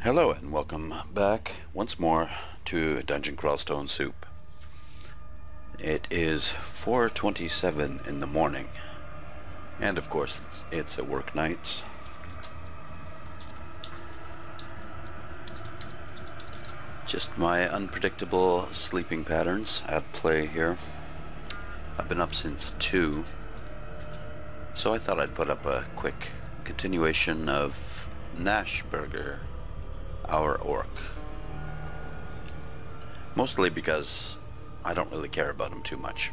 Hello and welcome back once more to Dungeon Crawl Stone Soup. It is 4:27 in the morning, and of course it's a work night. Just my unpredictable sleeping patterns at play here. I've been up since 2, so I thought I'd put up a quick continuation of Gnashburger, our orc. Mostly because I don't really care about him too much.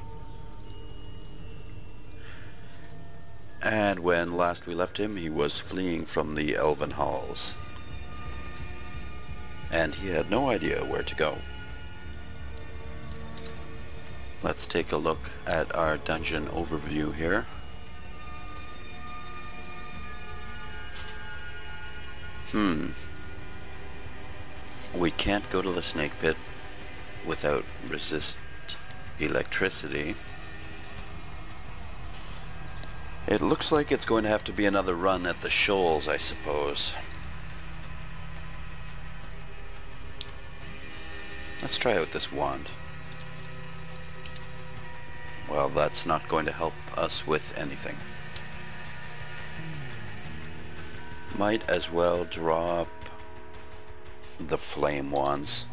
And when last we left him, he was fleeing from the elven halls. And he had no idea where to go. Let's take a look at our dungeon overview here. We can't go to the snake pit without resist electricity. It looks like it's going to have to be another run at the Shoals, I suppose. Let's try out this wand. Well, that's not going to help us with anything. Might as well drop the flame wands.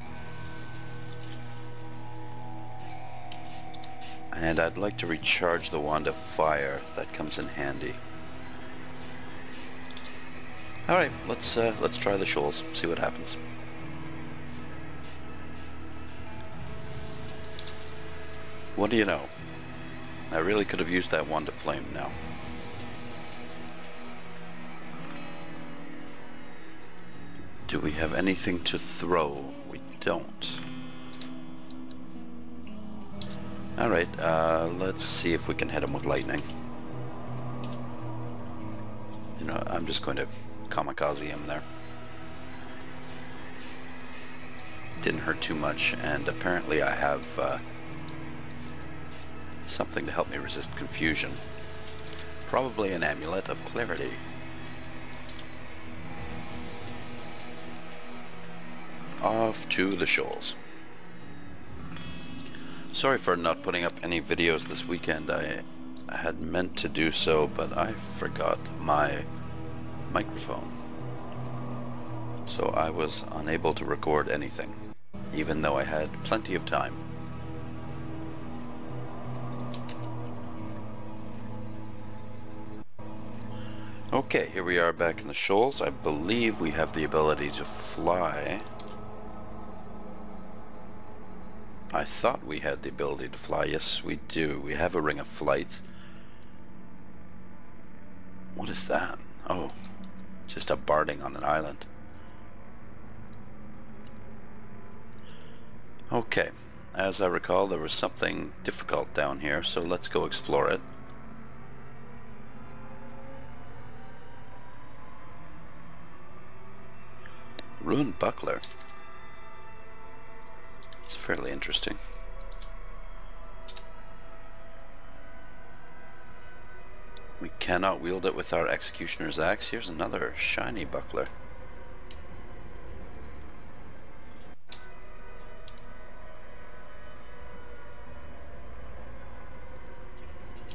And I'd like to recharge the wand of fire. That comes in handy. Alright, let's try the Shoals, see what happens. What do you know? I really could have used that wand of flame now. Do we have anything to throw? We don't. Alright, let's see if we can hit him with lightning. You know, I'm just going to kamikaze him there. Didn't hurt too much, and apparently I have something to help me resist confusion. Probably an amulet of clarity. Off to the Shoals. Sorry for not putting up any videos this weekend. I had meant to do so, but I forgot my microphone. So I was unable to record anything, even though I had plenty of time. Okay, here we are back in the Shoals. I believe we have the ability to fly. I thought we had the ability to fly. Yes, we do. We have a ring of flight. What is that? Oh, just a barding on an island. Okay, as I recall, there was something difficult down here, so let's go explore it. Ruined buckler. It's fairly interesting. We cannot wield it with our executioner's axe. Here's another shiny buckler.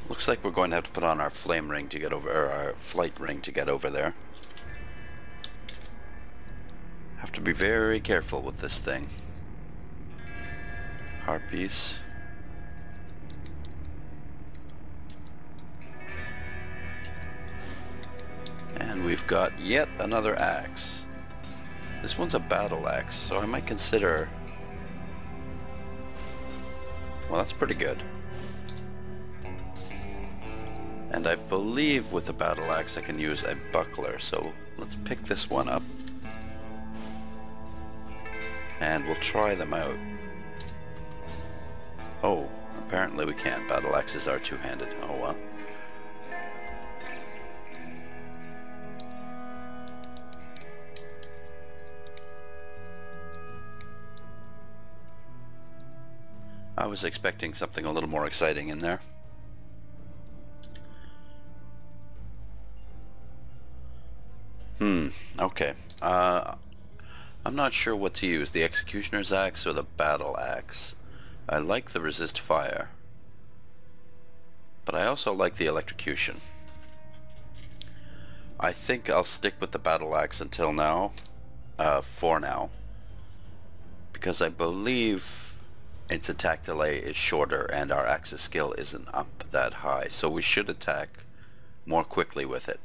Looks like we're going to have to put on our flame ring to get over, or our flight ring to get over there. Have to be very careful with this thing. Harpies. And we've got yet another axe. This one's a battle axe, so I might consider... Well, that's pretty good. And I believe with a battle axe I can use a buckler, so let's pick this one up. And we'll try them out. Oh, apparently we can't. Battle axes are two-handed. Oh well. I was expecting something a little more exciting in there. Okay. I'm not sure what to use, the Executioner's Axe or the Battle Axe. I like the Resist Fire, but I also like the Electrocution. I think I'll stick with the Battle Axe until now, for now, because I believe its attack delay is shorter and our axe's skill isn't up that high, so we should attack more quickly with it.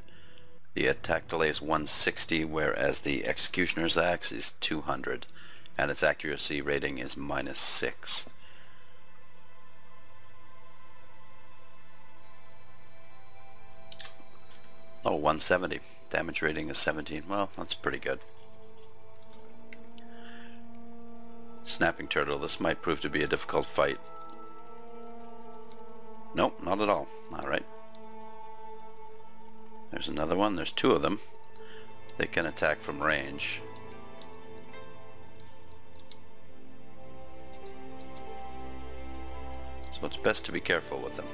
The attack delay is 160, whereas the Executioner's Axe is 200, and its accuracy rating is -6. Oh, 170. Damage rating is 17. Well, that's pretty good. Snapping Turtle. This might prove to be a difficult fight. Nope, not at all. Alright. There's another one. There's two of them. They can attack from range. So it's best to be careful with them.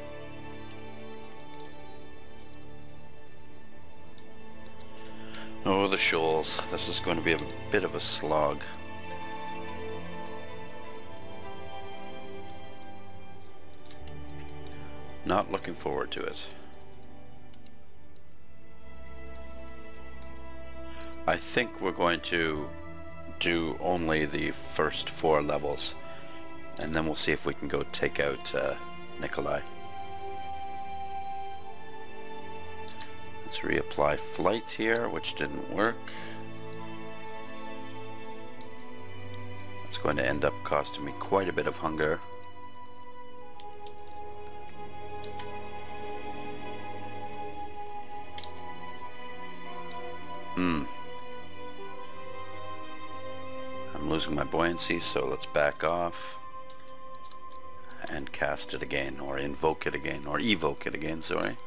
Oh, the Shoals. This is going to be a bit of a slog. Not looking forward to it. I think we're going to do only the first 4 levels, and then we'll see if we can go take out Nikolai. Let's reapply flight here, which didn't work. It's going to end up costing me quite a bit of hunger. I'm losing my buoyancy, so let's back off and cast it again, or invoke it again, or evoke it again, sorry.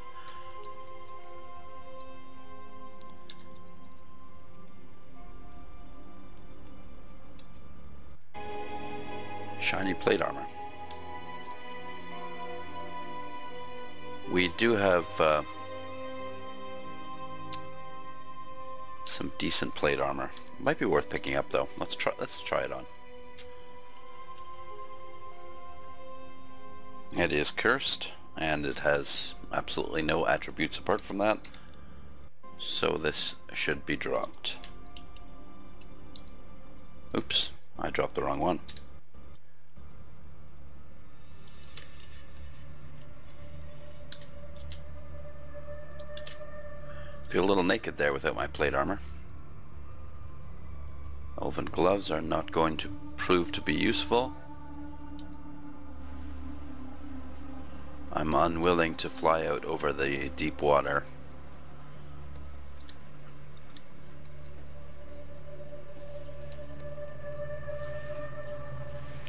Shiny plate armor. We do have some decent plate armor. Might be worth picking up though. Let's try it on. It is cursed, and it has absolutely no attributes apart from that, so this should be dropped. Oops, I dropped the wrong one. Feel a little naked there without my plate armor. Elven gloves are not going to prove to be useful. I'm unwilling to fly out over the deep water.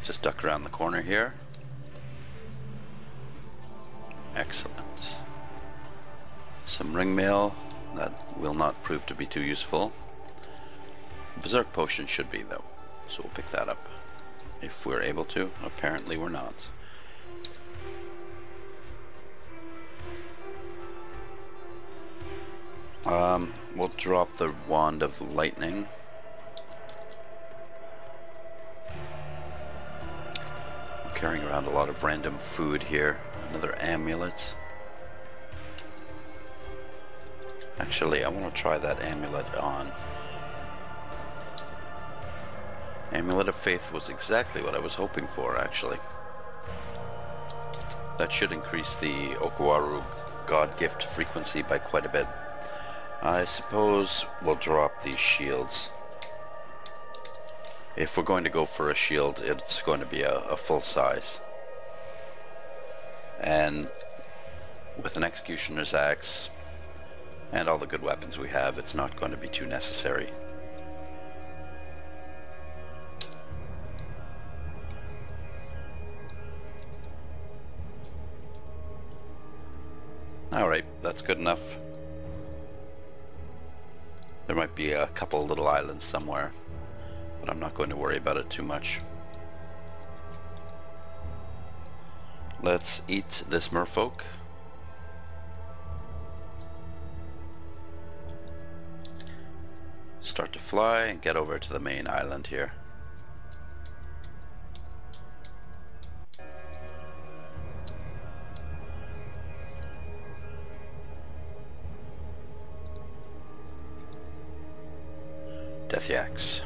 Just duck around the corner here. Excellent. Some ring mail. That will not prove to be too useful. Berserk potion should be though, so we'll pick that up if we're able to. Apparently we're not. We'll drop the Wand of Lightning. I'm carrying around a lot of random food here. Another amulet. Actually, I want to try that amulet on. Amulet of Faith was exactly what I was hoping for, actually. That should increase the Okuwaru God Gift frequency by quite a bit. I suppose we'll drop these shields. If we're going to go for a shield, it's going to be a full size. And with an Executioner's Axe and all the good weapons we have, it's not going to be too necessary. Alright, that's good enough. There might be a couple little islands somewhere, but I'm not going to worry about it too much. Let's eat this merfolk. start to fly and get over to the main island here. Death yaks.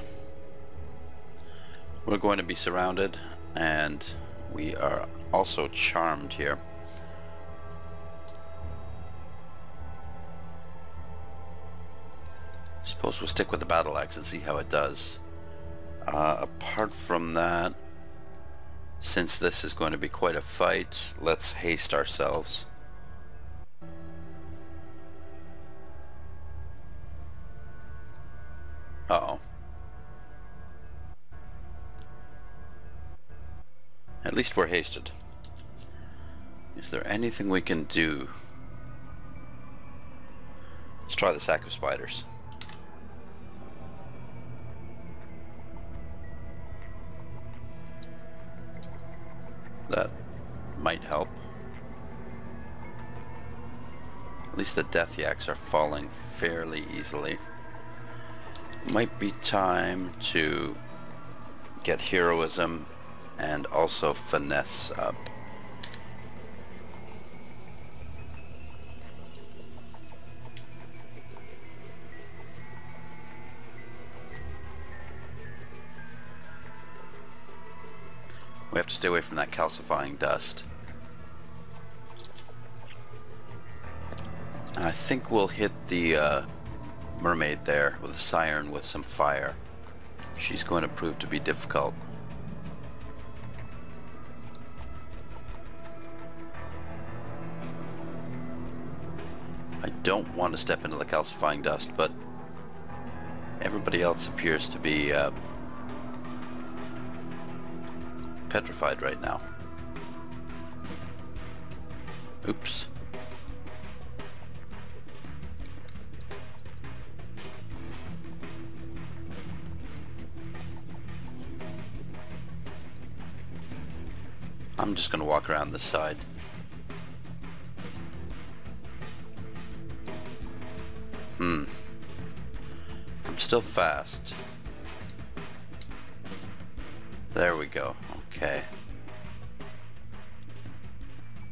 We're going to be surrounded, and we are also charmed here. Suppose we'll stick with the battle axe and see how it does. Apart from that, since this is going to be quite a fight, let's haste ourselves. Uh-oh. At least we're hasted. Is there anything we can do? Let's try the sack of spiders. That might help. At least the death yaks are falling fairly easily. Might be time to get heroism and also finesse up. We have to stay away from that calcifying dust. I think we'll hit the mermaid there with a siren with some fire. She's going to prove to be difficult. I don't want to step into the calcifying dust, but everybody else appears to be petrified right now. Oops. I'm just going to walk around this side. I'm still fast. There we go. Okay.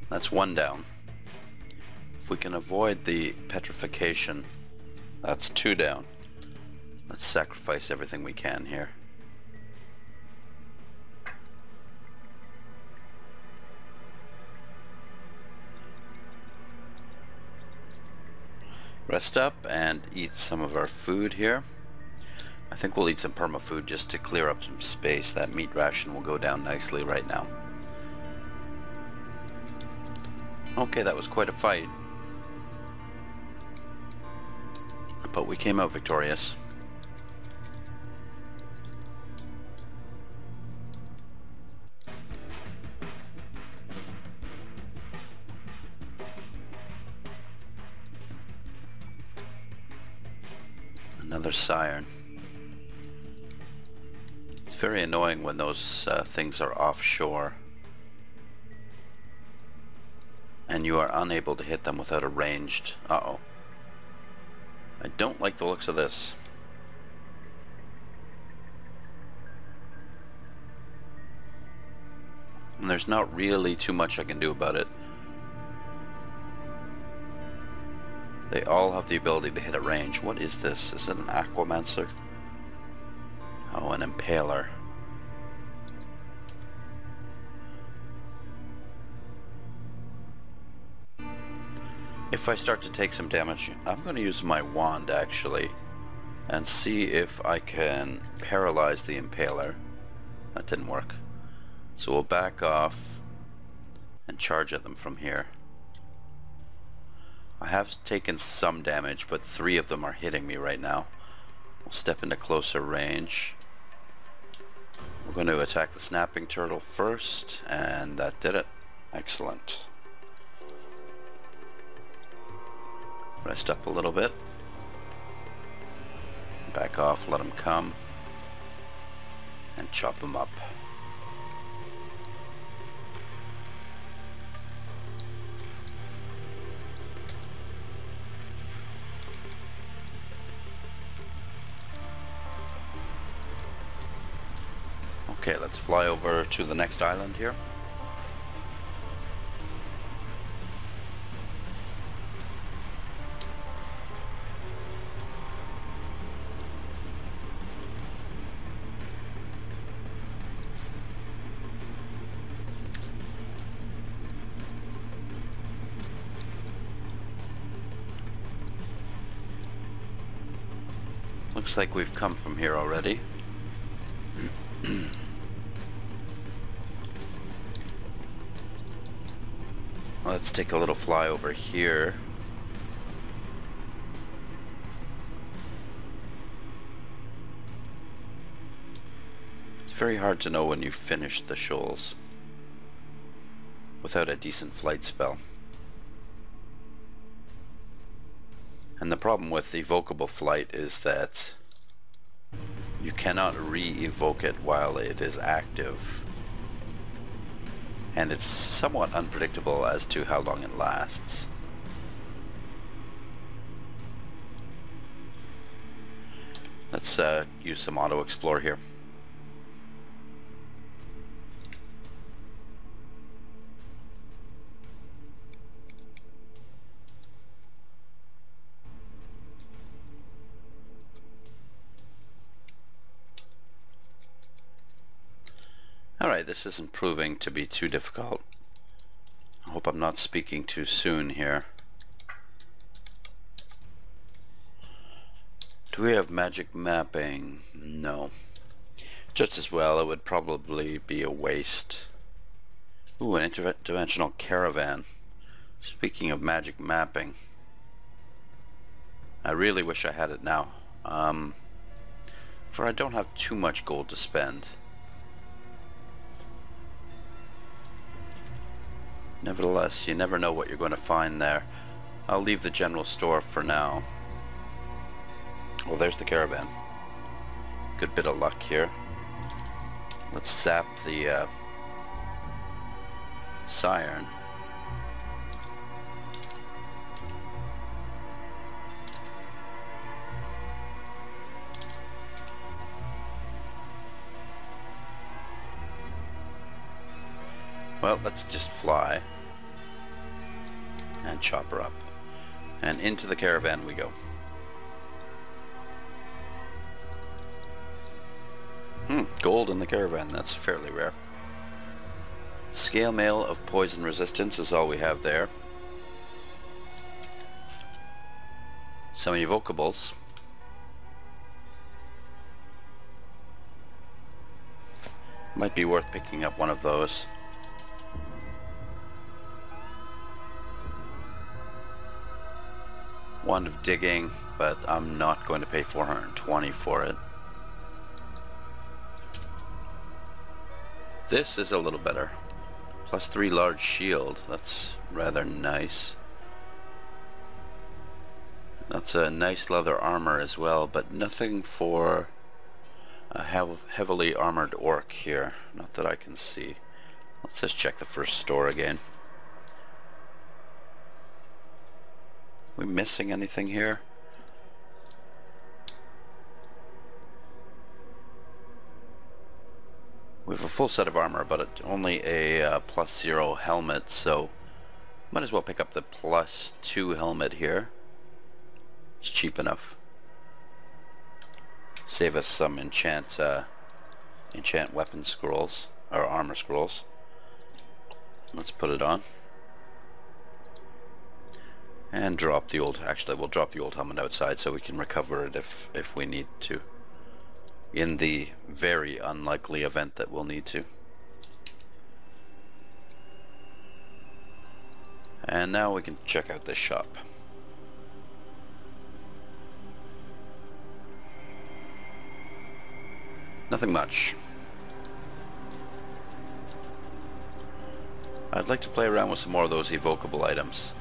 That's one down. If we can avoid the petrification, that's two down. Let's sacrifice everything we can here. Rest up and eat some of our food here. I think we'll eat some perma food just to clear up some space. That meat ration will go down nicely right now. Okay, that was quite a fight. But we came out victorious. Another siren. It's very annoying when those things are offshore and you are unable to hit them without a ranged... Uh-oh. I don't like the looks of this. And there's not really too much I can do about it. They all have the ability to hit at range. What is this? Is it an aquamancer? Oh, an impaler. If I start to take some damage, I'm going to use my wand actually and see if I can paralyze the impaler. That didn't work. So we'll back off and charge at them from here. I have taken some damage, but 3 of them are hitting me right now. We'll step into closer range. We're going to attack the snapping turtle first, and that did it. Excellent. Rest up a little bit. Back off, let them come. And chop them up. Okay, let's fly over to the next island here. Looks like we've come from here already. Let's take a little fly over here. It's very hard to know when you've finished the shoals without a decent flight spell. And the problem with evocable flight is that you cannot re-evoke it while it is active. And it's somewhat unpredictable as to how long it lasts. Let's use some auto explore here. Alright, this isn't proving to be too difficult. I hope I'm not speaking too soon here. Do we have magic mapping? No. Just as well, it would probably be a waste. Ooh, an interdimensional caravan. Speaking of magic mapping, I really wish I had it now. For I don't have too much gold to spend. Nevertheless, you never know what you're going to find there. I'll leave the general store for now. Well, there's the caravan. Good bit of luck here. Let's zap the siren. Well, let's just fly and chop her up. And into the caravan we go. Gold in the caravan, that's fairly rare. Scale mail of poison resistance is all we have there. Some evocables. Might be worth picking up one of those. Wand of digging, but I'm not going to pay 420 for it. This is a little better. +3 large shield, that's rather nice. That's a nice leather armor as well, but nothing for a heavily armored orc here, not that I can see. Let's just check the first store again. We missing anything here? We have a full set of armor, but it's only a +0 helmet, so might as well pick up the +2 helmet here. It's cheap enough. Save us some enchant weapon scrolls, or armor scrolls. Let's put it on. And drop the old, actually we'll drop the old helmet outside so we can recover it if we need to. In the very unlikely event that we'll need to. And now we can check out this shop. Nothing much. I'd like to play around with some more of those evocable items.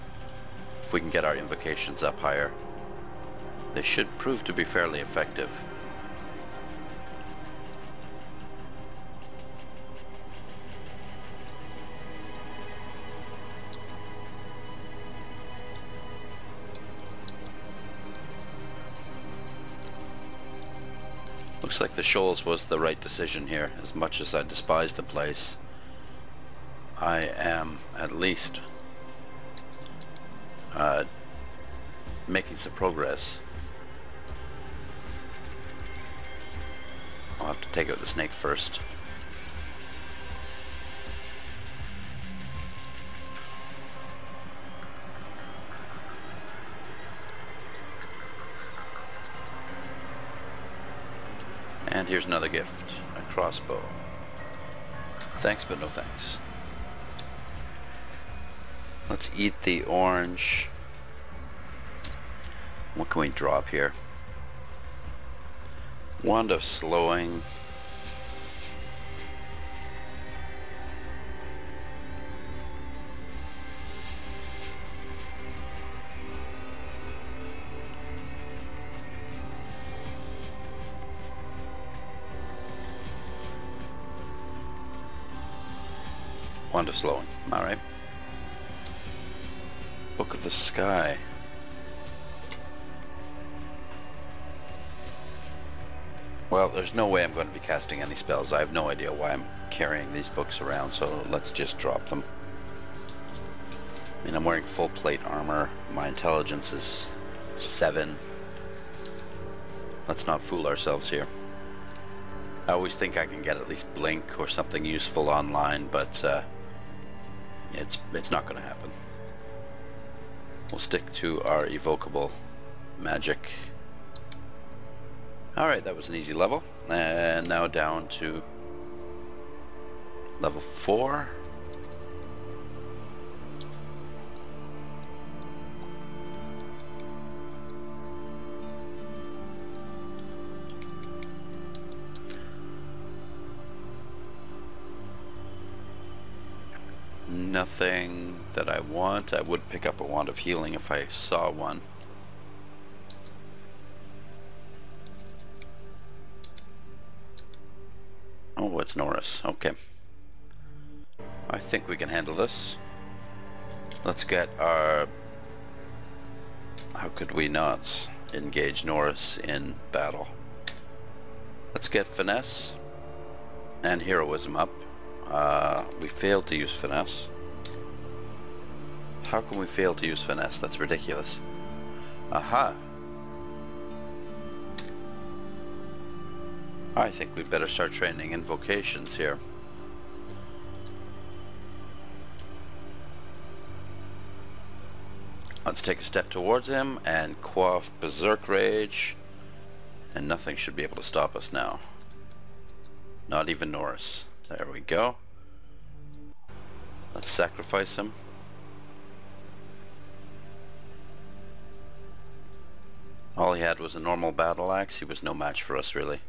If we can get our invocations up higher, they should prove to be fairly effective. Looks like the Shoals was the right decision here. As much as I despise the place, I am at least making some progress. I'll have to take out the snake first. And here's another gift, a crossbow. Thanks, but no thanks. Let's eat the orange. What can we drop here? Wand of slowing. Wand of slowing. Alright. Book of the Sky. Well, there's no way I'm going to be casting any spells. I have no idea why I'm carrying these books around, so let's just drop them. I mean, I'm wearing full plate armor. My intelligence is 7. Let's not fool ourselves here. I always think I can get at least Blink or something useful online, but it's not going to happen. We'll stick to our evocable magic. Alright, that was an easy level. And now down to level 4. Nothing that I want. I would pick up a wand of healing if I saw one. Oh, it's Norris. Okay. I think we can handle this. Let's get our... How could we not engage Norris in battle? Let's get Finesse and Heroism up. We failed to use Finesse. How can we fail to use Finesse? That's ridiculous. Aha! I think we'd better start training invocations here. Let's take a step towards him and quaff Berserk Rage, and nothing should be able to stop us now. Not even Norris. There we go. Let's sacrifice him. All he had was a normal battle axe. He was no match for us, really.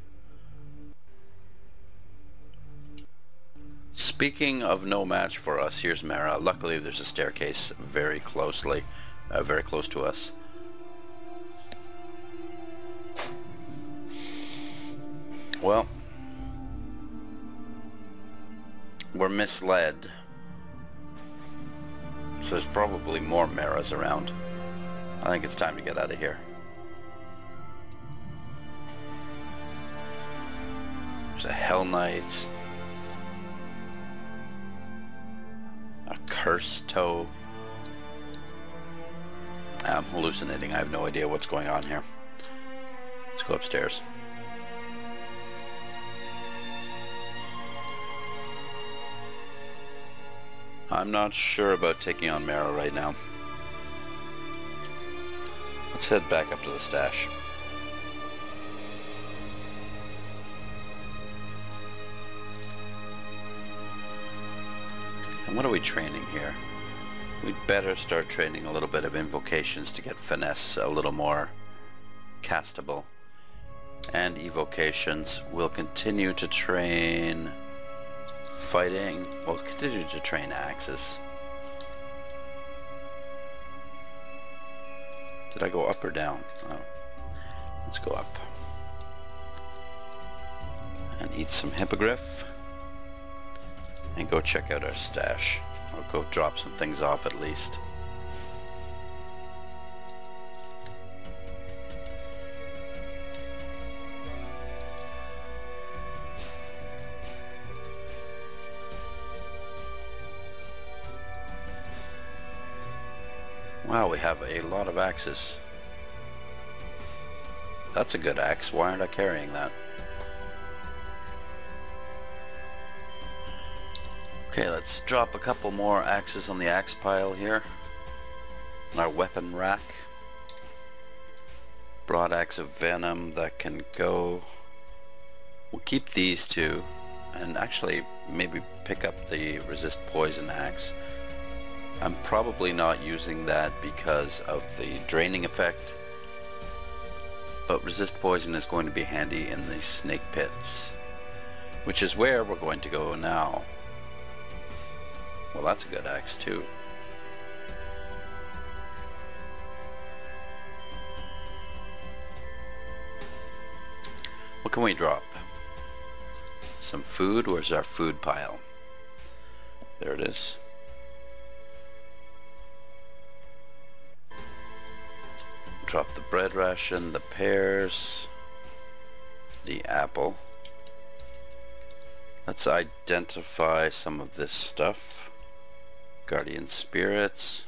Speaking of no match for us, here's Mara. Luckily there's a staircase very close to us. Well, we're misled. So there's probably more Maras around. I think it's time to get out of here. There's a Hell Knight. A Curse Toe. I'm hallucinating. I have no idea what's going on here. Let's go upstairs. I'm not sure about taking on Mara right now. Let's head back up to the stash. And what are we training here? We'd better start training a little bit of invocations to get Finesse a little more castable. And evocations. We'll continue to train fighting. We'll continue to train axes. Did I go up or down? Oh. Let's go up. And eat some hippogriff. And go check out our stash. Or go drop some things off at least. Wow, we have a lot of axes. That's a good axe. Why aren't I carrying that? Okay, let's drop a couple more axes on the axe pile here. Our weapon rack. Broad axe of venom, that can go. We'll keep these two, and actually maybe pick up the resist poison axe. I'm probably not using that because of the draining effect, but resist poison is going to be handy in the snake pits, which is where we're going to go now. Well, that's a good axe too. What can we drop? Some food. Where's our food pile? There it is. Drop the bread ration, the pears, the apple. Let's identify some of this stuff. Guardian spirits.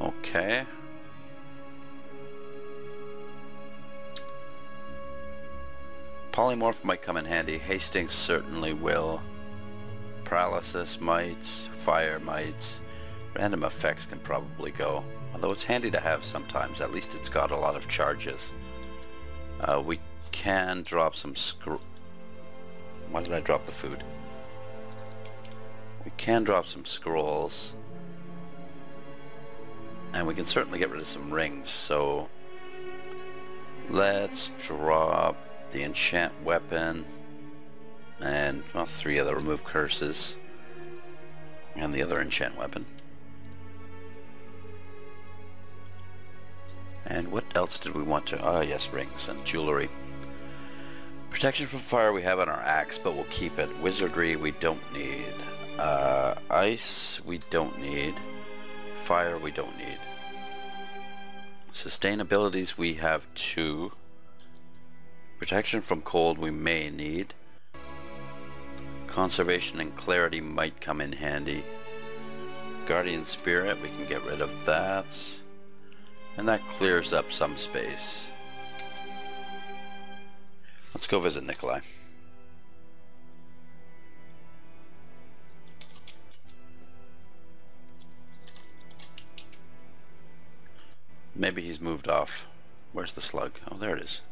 Okay. Polymorph might come in handy. Hastings certainly will. Paralysis mites, fire mites, random effects can probably go. Although it's handy to have sometimes. At least it's got a lot of charges. We can drop some Why did I drop the food? We can drop some scrolls. And we can certainly get rid of some rings, so let's drop the enchant weapon and, well, 3 other remove curses and the other enchant weapon. And what else did we want to... oh yes, rings and jewelry. Protection from fire we have on our axe, but we'll keep it. Wizardry we don't need. Ice we don't need. Fire we don't need. Sustainabilities we have 2. Protection from cold we may need. Conservation and clarity might come in handy. Guardian spirit, we can get rid of that. And that clears up some space. Let's go visit Nikolai. Maybe he's moved off. Where's the slug? Oh, there it is.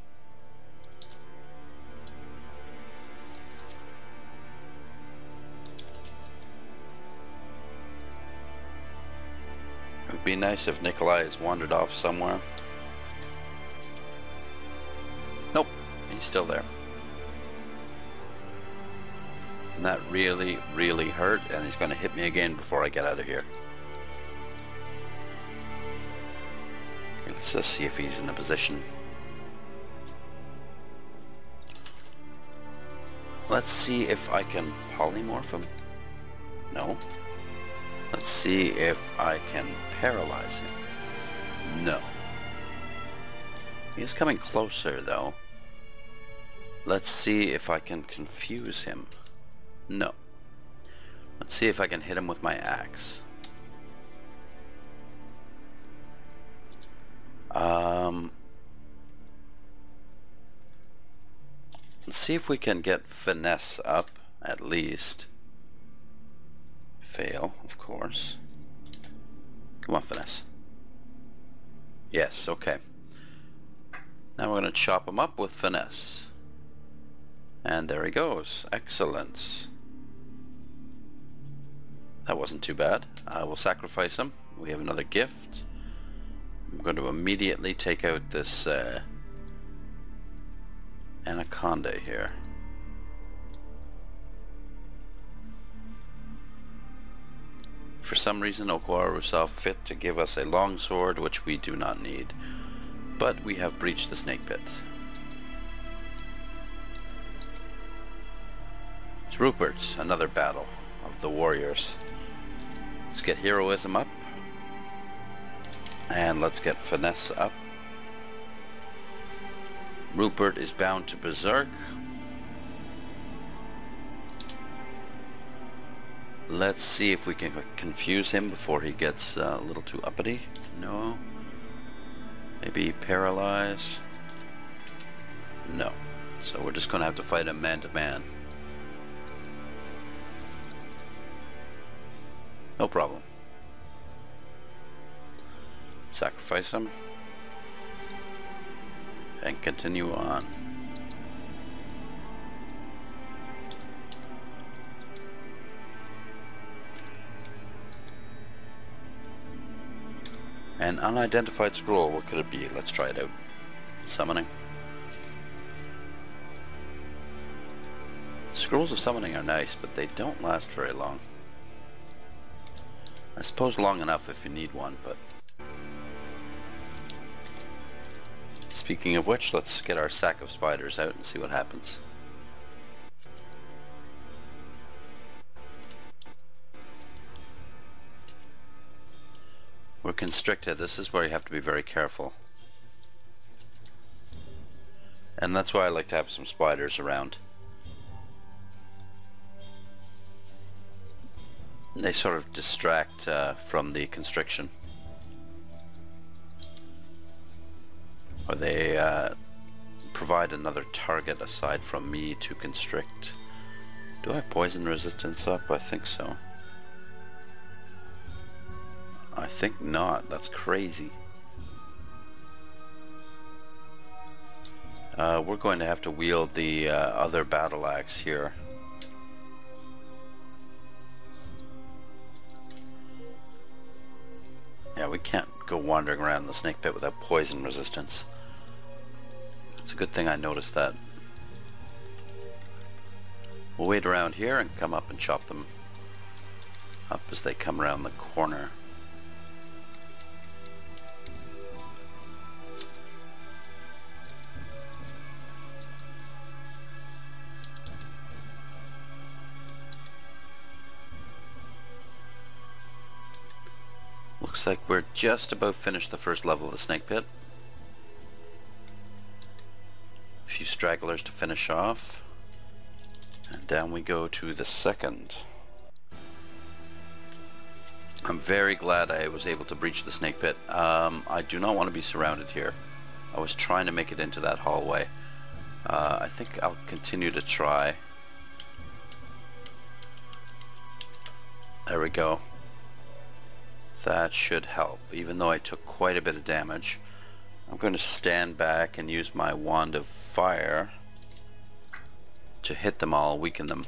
It would be nice if Nikolai has wandered off somewhere. Nope, he's still there. And that really, really hurt, and he's going to hit me again before I get out of here. Let's just see if he's in a position. Let's see if I can polymorph him. No. Let's see if I can paralyze him. No. He is coming closer though. Let's see if I can confuse him. No. Let's see if I can hit him with my axe. Let's see if we can get finesse up, at least. Fail, of course. Come on, finesse. Yes, okay. Now we're going to chop him up with finesse. And there he goes. Excellent. That wasn't too bad. We'll sacrifice him. We have another gift. I'm going to immediately take out this anaconda here. For some reason Okwaru saw fit to give us a long sword, which we do not need. But we have breached the snake pit. It's Rupert, another battle of the warriors. Let's get heroism up. And let's get finesse up. Rupert is bound to berserk. Let's see if we can confuse him before he gets a little too uppity. No. Maybe paralyze. No. So we're just going to have to fight him man to man. No problem. Sacrifice him. And continue on. An unidentified scroll, what could it be? Let's try it out. Summoning. Scrolls of summoning are nice, but they don't last very long. I suppose long enough if you need one, but... Speaking of which, let's get our sack of spiders out and see what happens. We're constricted. This is where you have to be very careful. And that's why I like to have some spiders around. They sort of distract from the constriction. Or they provide another target aside from me to constrict. Do I have poison resistance up? I think so. I think not. That's crazy. We're going to have to wield the other battle axe here. Yeah, we can't go wandering around the snake pit without poison resistance. It's a good thing I noticed that. We'll wait around here and come up and chop them up as they come around the corner. Looks like we're just about finished the first level of the snake pit. A few stragglers to finish off. And down we go to the second. I'm very glad I was able to breach the snake pit. I do not want to be surrounded here. I was trying to make it into that hallway. I think I'll continue to try. There we go. That should help, even though I took quite a bit of damage. I'm going to stand back and use my wand of fire to hit them all, weaken them.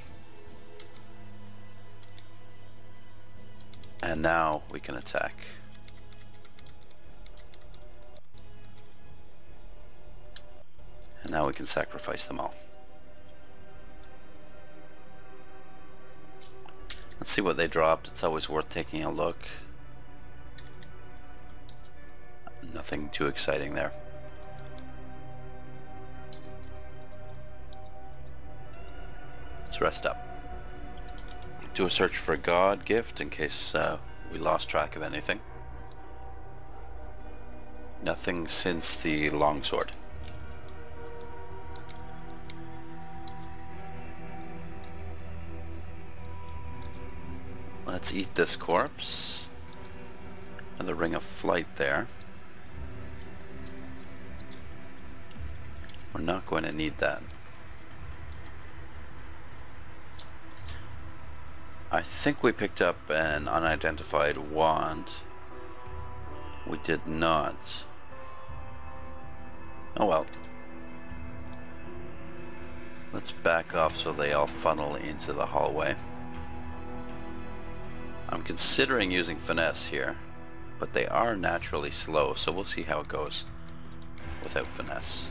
And now we can attack. And now we can sacrifice them all. Let's see what they dropped. It's always worth taking a look. Nothing too exciting there. Let's rest up. Do a search for a god gift in case we lost track of anything. Nothing since the longsword. Let's eat this corpse. And the ring of flight there. We're not going to need that. I think we picked up an unidentified wand. We did not. Oh well. Let's back off so they all funnel into the hallway. I'm considering using finesse here, but they are naturally slow, so we'll see how it goes without finesse.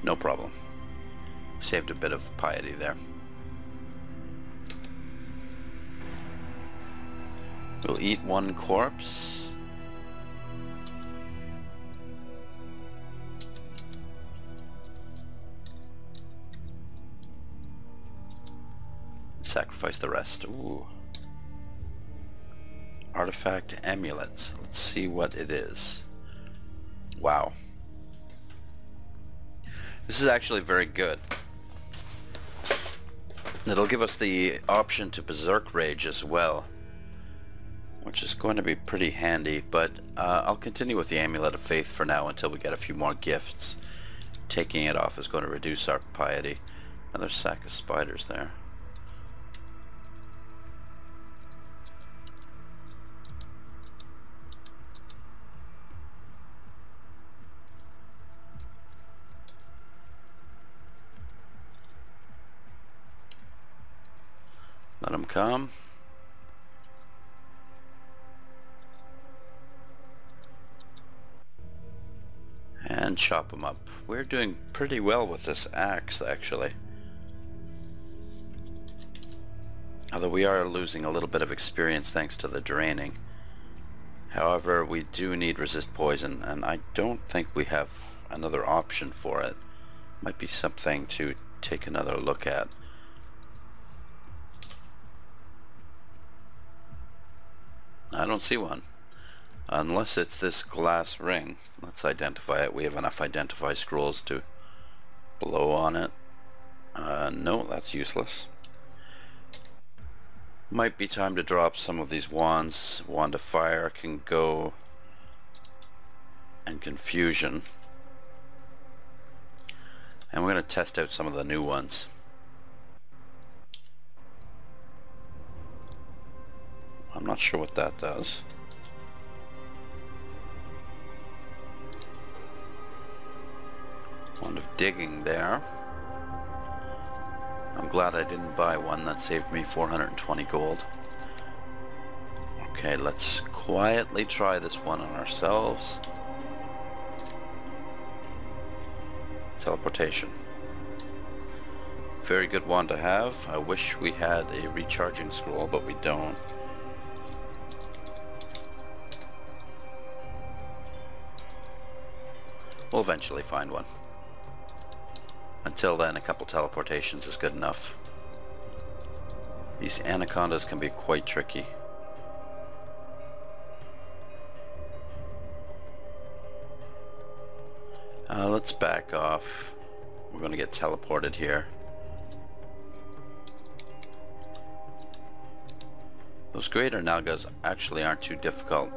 No problem. Saved a bit of piety there. We'll eat one corpse. Sacrifice the rest. Ooh. Artifact amulet. Let's see what it is. Wow. This is actually very good. It'll give us the option to Berserk Rage as well, which is going to be pretty handy, but I'll continue with the Amulet of Faith for now until we get a few more gifts. Taking it off is going to reduce our piety. Another sack of spiders there. Let them come. And chop them up. We're doing pretty well with this axe, actually. Although we are losing a little bit of experience thanks to the draining. However, we do need resist poison, and I don't think we have another option for it. Might be something to take another look at. I don't see one. Unless it's this glass ring. Let's identify it. We have enough identify scrolls to blow on it. No, that's useless. Might be time to drop some of these wands. Wand of Fire can go, and Confusion. And we're going to test out some of the new ones. I'm not sure what that does. Wand of Digging there. I'm glad I didn't buy one. That saved me 420 gold. Okay, let's quietly try this one on ourselves. Teleportation. Very good one to have. I wish we had a recharging scroll, but we don't. We'll eventually find one. Until then, a couple teleportations is good enough. These anacondas can be quite tricky. Let's back off. We're going to get teleported here. Those greater Nagas actually aren't too difficult.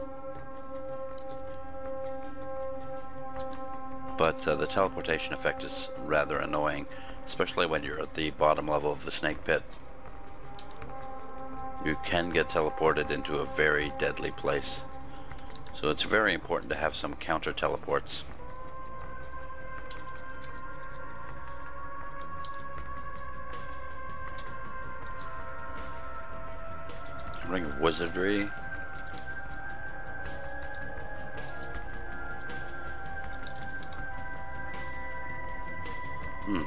But the teleportation effect is rather annoying, especially when you're at the bottom level of the snake pit. You can get teleported into a very deadly place. So it's very important to have some counter teleports. Ring of Wizardry.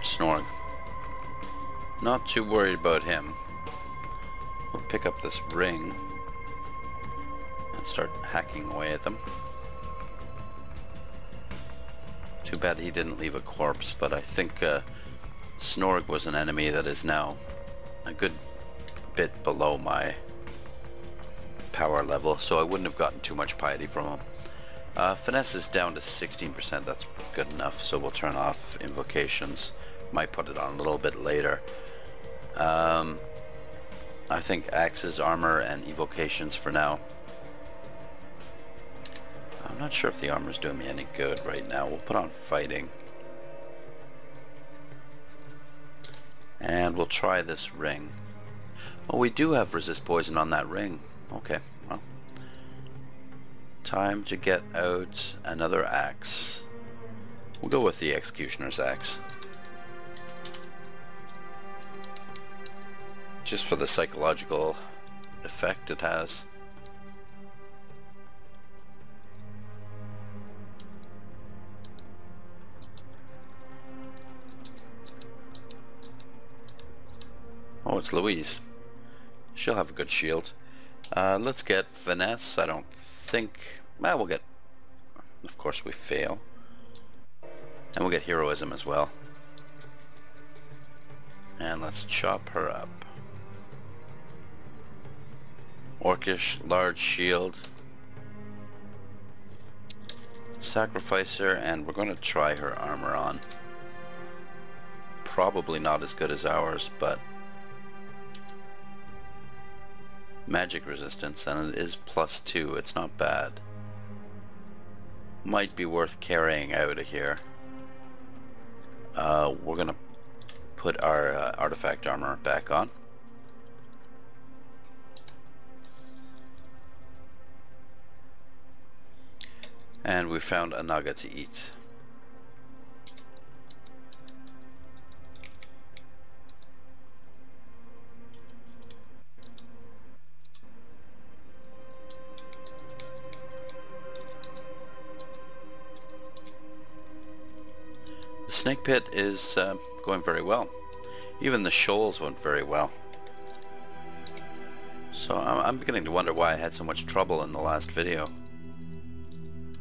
Snorg. Not too worried about him. We'll pick up this ring and start hacking away at them. Too bad he didn't leave a corpse, but I think Snorg was an enemy that is now a good bit below my power level, so I wouldn't have gotten too much piety from him. Finesse is down to 16%, that's good enough, so we'll turn off invocations. Might put it on a little bit later. I think axes, armor, and evocations for now. I'm not sure if the armor is doing me any good right now. We'll put on fighting. And we'll try this ring. Oh, we do have resist poison on that ring. Okay, well. Time to get out another axe. We'll go with the Executioner's axe. Just for the psychological effect it has. Oh, it's Louise. She'll have a good shield. Let's get Finesse. I don't think... Well, we'll get... Of course we fail. And we'll get Heroism as well. And let's chop her up. Orcish, large shield. Sacrifice her, and we're going to try her armor on. Probably not as good as ours, but magic resistance, and it is +2. It's not bad. Might be worth carrying out of here. We're gonna put our artifact armor back on. And we found a naga to eat. The snake pit is going very well. Even the shoals went very well. So I'm beginning to wonder why I had so much trouble in the last video.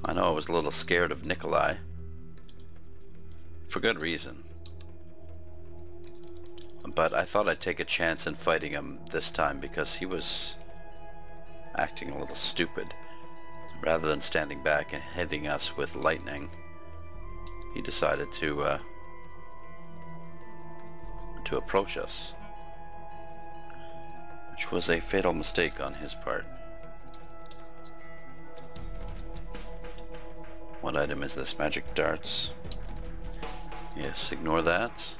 I know I was a little scared of Nikolai. For good reason. But I thought I'd take a chance in fighting him this time because he was acting a little stupid. Rather than standing back and hitting us with lightning, he decided to approach us. Which was a fatal mistake on his part. What item is this? Magic darts. Yes, ignore that.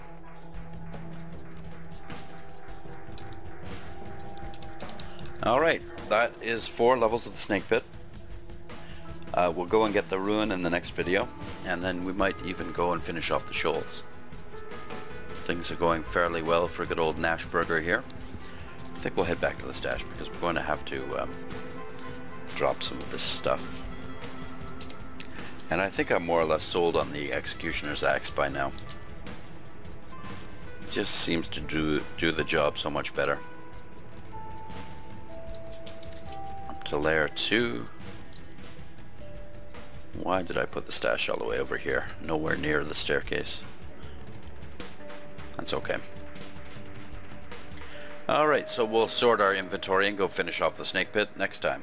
Alright, that is 4 levels of the snake pit. We'll go and get the ruin in the next video, and then we might even go and finish off the shoals. Things are going fairly well for good old Gnashburger here. I think we'll head back to the stash because we're going to have to drop some of this stuff. And I think I'm more or less sold on the Executioner's Axe by now. Just seems to do the job so much better. Up to layer 2. Why did I put the stash all the way over here? Nowhere near the staircase. That's okay. Alright, so we'll sort our inventory and go finish off the snake pit next time.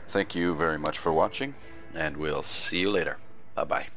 Thank you very much for watching, and we'll see you later. Bye-bye.